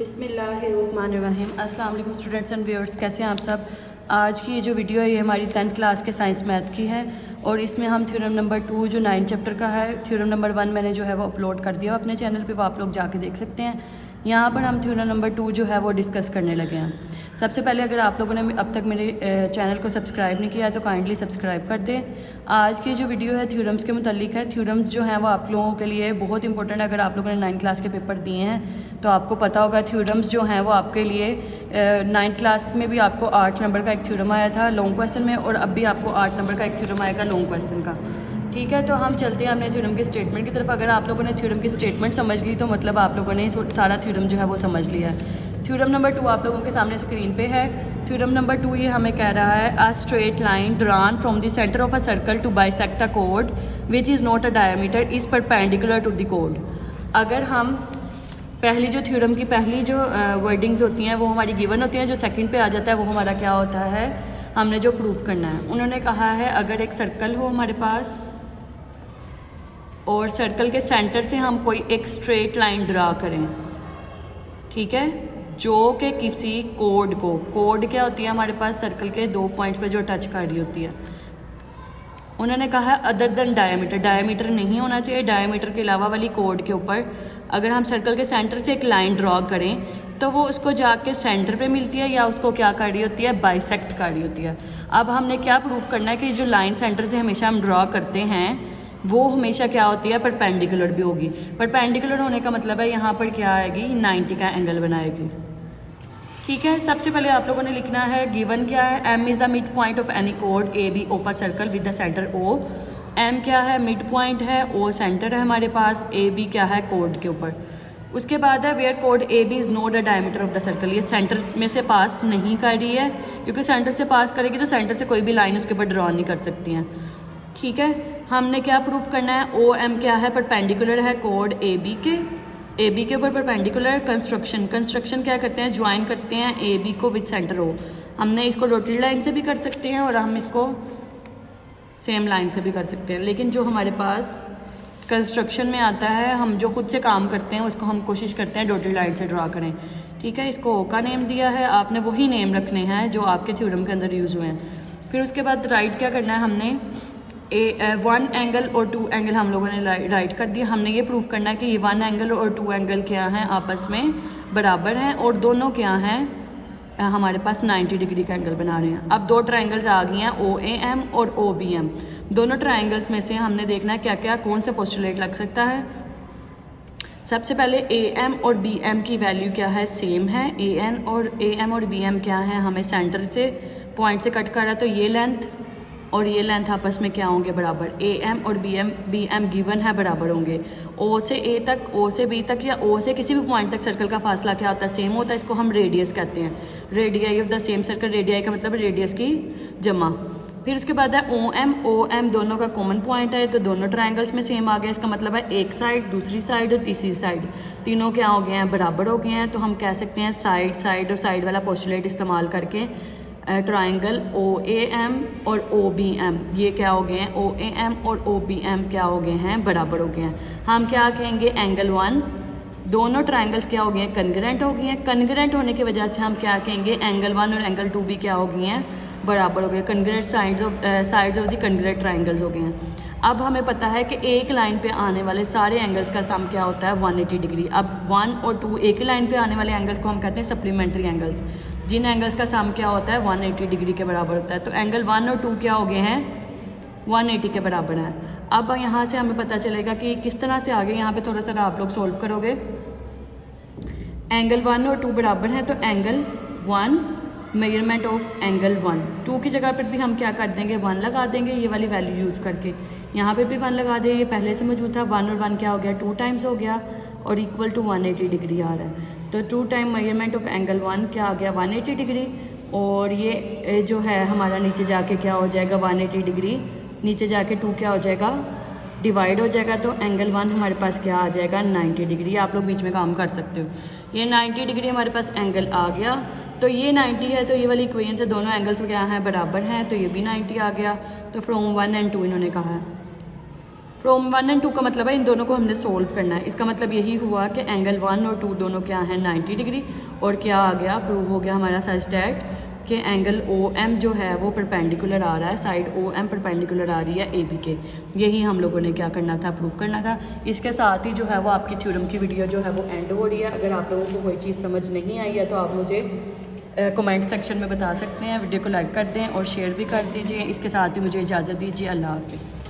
बिस्मिल्लाहिर्रहमानिर्रहीम। अस्सलाम वालेकुम स्टूडेंट्स एंड व्यूअर्स, कैसे हैं आप सब। आज की ये जो वीडियो है ये हमारी 10th क्लास के साइंस मैथ की है और इसमें हम थ्योरम नंबर 2 जो 9 चैप्टर का है, थ्योरम नंबर 1 मैंने जो है वो अपलोड कर दिया अपने चैनल पे, वो आप लोग जाके देख सकते हैं। यहाँ पर हम थ्योरम नंबर 2 जो है वो डिस्कस करने लगे हैं। सबसे पहले अगर आप लोगों ने अब तक मेरे चैनल को सब्सक्राइब नहीं किया है तो काइंडली सब्सक्राइब कर दें। आज की जो वीडियो है थ्योरम्स के मुतालिक है। थ्योरम्स जो हैं वो आप लोगों के लिए बहुत इंपॉर्टेंट है। अगर आप लोगों ने 9th क्लास के पेपर दिए हैं तो आपको पता होगा थ्योरम्स जो हैं वो आपके लिए 9th क्लास में भी आपको 8 नंबर का एक थ्योरम आया था लॉन्ग क्वेश्चन में, और अब भी आपको 8 नंबर का एक थ्योरम आएगा लॉन्ग क्वेश्चन का। ठीक है, तो हम चलते हैं अपने थ्योरम की स्टेटमेंट की तरफ। अगर आप लोगों ने थ्योरम की स्टेटमेंट समझ ली तो मतलब आप लोगों ने सारा थ्योरम जो है वो समझ लिया है। थ्योरम नंबर 2 आप लोगों के सामने स्क्रीन पे है। थ्योरम नंबर 2 ये हमें कह रहा है a straight line drawn from the centre of a circle to bisect a code which is not a diameter is perpendicular to the code. अगर हम पहली जो थ्योरम की पहली जो वर्डिंग्स होती हैं वो हमारी गिवन होती हैं, जो सेकंड पे आ जाता है वो हमारा क्या होता है, हमने जो प्रूफ करना है। उन्होंने कहा है अगर एक सर्कल हो हमारे पास और सर्कल के सेंटर से हम कोई एक स्ट्रेट लाइन ड्रा करें, ठीक है, जो कि किसी कोड को, कोड क्या होती है हमारे पास सर्कल के 2 पॉइंट्स पे जो टच कर रही होती है। उन्होंने कहा है अदर देन डायमीटर, डायमीटर नहीं होना चाहिए, डायमीटर के अलावा वाली कोड के ऊपर अगर हम सर्कल के सेंटर से एक लाइन ड्रॉ करें तो वो उसको जाके सेंटर पे मिलती है या उसको क्या कर रही होती है, बाइसेक्ट कर रही होती है। अब हमने क्या प्रूफ करना है कि जो लाइन सेंटर से हमेशा हम ड्रॉ करते हैं वो हमेशा क्या होती है, परपेंडिकुलर भी होगी। परपेंडिकुलर होने का मतलब है यहाँ पर क्या आएगी, 90 का एंगल बनाएगी। ठीक है, सबसे पहले आप लोगों ने लिखना है गिवन क्या है, M is the mid point of any कोड A B open circle with the centre O. M क्या है, मिड पॉइंट है, ओ सेंटर है हमारे पास, ए बी क्या है, कोड के ऊपर। उसके बाद है वेयर कोड A B is not the diameter of the circle, ये सेंटर में से पास नहीं कर रही है क्योंकि सेंटर से पास करेगी तो सेंटर से कोई भी लाइन उसके ऊपर ड्रॉ नहीं कर सकती हैं। ठीक है, हमने क्या प्रूफ करना है, ओ एम क्या है, परपेंडिकुलर है कोड ए बी के ऊपर परपेंडिकुलर। कंस्ट्रक्शन क्या करते हैं, ज्वाइन करते हैं ए बी को विद सेंटर ओ। हमने इसको रोटेड लाइन से भी कर सकते हैं और हम इसको सेम लाइन से भी कर सकते हैं, लेकिन जो हमारे पास कंस्ट्रक्शन में आता है, हम जो खुद से काम करते हैं उसको हम कोशिश करते हैं डॉटेड लाइन से ड्रा करें। ठीक है, इसको ओ का नेम दिया है, आपने वही नेम रखने हैं जो आपके थ्योरम के अंदर यूज़ हुए हैं। फिर उसके बाद राइट क्या करना है, हमने 1 एंगल और 2 एंगल हम लोगों ने राइट कर दिया। हमने ये प्रूफ करना है कि ये 1 एंगल और 2 एंगल क्या हैं, आपस में बराबर हैं और दोनों क्या हैं, हमारे पास 90 डिग्री का एंगल बना रहे हैं। अब 2 ट्रायंगल्स आ गई हैं, ओ ए एम और ओ बी एम। दोनों ट्रायंगल्स में से हमने देखना है क्या क्या कौन सा पोस्टुलेट लग सकता है। सबसे पहले ए एम और बी एम की वैल्यू क्या है, सेम है। ए एम और बी एम क्या है, हमें सेंटर से पॉइंट से कट कर रहा है तो ये लेंथ और ये लेंथ आपस में क्या होंगे, बराबर। ए एम और बी एम गिवन है, बराबर होंगे। ओ से ए तक, ओ से बी तक या ओ से किसी भी पॉइंट तक सर्कल का फासला क्या होता है, सेम होता है। इसको हम रेडियस कहते हैं। Radii of the same circle, radii का मतलब रेडियस की जमा। फिर उसके बाद है ओ एम दोनों का कॉमन पॉइंट है तो दोनों ट्रायंगल्स में सेम आ गया। इसका मतलब है एक साइड, दूसरी साइड और तीसरी साइड, तीनों क्या हो गए हैं, बराबर हो गए हैं। तो हम कह सकते हैं साइड और साइड वाला पोस्टुलेट इस्तेमाल करके ट्रायंगल ओ ए एम और ओ बी एम ये क्या हो गए हैं, ओ ए एम और ओ बी एम क्या हो गए हैं, बराबर हो गए हैं। हम क्या कहेंगे, एंगल 1, दोनों ट्रायंगल्स क्या हो गए हैं, कन्ग्रेंट हो गए हैं। कन्ग्रेंट होने की वजह से हम क्या कहेंगे, एंगल 1 और एंगल 2 भी क्या हो गए हैं, बराबर हो गए। कन्ग्रेंट साइड्स ऑफ द कन्ग्रेंट ट्रायंगल्स हो गए हैं। अब हमें पता है कि एक लाइन पे आने वाले सारे एंगल्स का सम क्या होता है, 180 डिग्री। अब 1 और 2 एक ही लाइन पे आने वाले एंगल्स को हम कहते हैं सप्लीमेंट्री एंगल्स, जिन एंगल्स का सम क्या होता है, 180 डिग्री के बराबर होता है। तो एंगल 1 और 2 क्या हो गए हैं, 180 के बराबर है। अब यहाँ से हमें पता चलेगा कि किस तरह से आगे, यहाँ पे थोड़ा सा आप लोग सोल्व करोगे। एंगल 1 और 2 बराबर हैं तो एंगल 1 मेजरमेंट ऑफ एंगल 1, 2 की जगह पर भी हम क्या कर देंगे, 1 लगा देंगे, ये वाली वैल्यू यूज़ करके। यहाँ पे भी 1 लगा दें, ये पहले से मौजूद था। 1 और 1 क्या हो गया, 2 टाइम्स हो गया और इक्वल टू 180 डिग्री आ रहा है। तो 2 टाइम मेजरमेंट ऑफ एंगल 1 क्या आ गया, 180 डिग्री। और ये जो है हमारा नीचे जाके क्या हो जाएगा, 180 डिग्री नीचे जाके 2 क्या हो जाएगा, डिवाइड हो जाएगा। तो एंगल 1 हमारे पास क्या आ जाएगा, 90 डिग्री। आप लोग बीच में काम कर सकते हो। ये 90 डिग्री हमारे पास एंगल आ गया। तो ये 90 है तो ये वाली इक्वेशन से दोनों एंगल्स क्या हैं, बराबर हैं, तो ये भी 90 आ गया। तो फ्रॉम 1 and 2 इन्होंने कहा है। फ्रॉम 1 और 2 का मतलब है इन दोनों को हमने सोल्व करना है। इसका मतलब यही हुआ कि एंगल 1 और 2 दोनों क्या हैं 90 डिग्री, और क्या आ गया, प्रूव हो गया हमारा सच डैट कि एंगल OM जो है वो परपेंडिकुलर आ रहा है, साइड OM परपेंडिकुलर आ रही है AB के। यही हम लोगों ने क्या करना था, प्रूव करना था। इसके साथ ही जो है वो आपकी थ्योरम की वीडियो जो है वो एंड हो रही है। अगर आप लोगों को कोई चीज़ समझ नहीं आई है तो आप मुझे कमेंट सेक्शन में बता सकते हैं। वीडियो को लाइक कर दें और शेयर भी कर दीजिए। इसके साथ ही मुझे इजाज़त दीजिए। अल्लाह हाफ़िज़।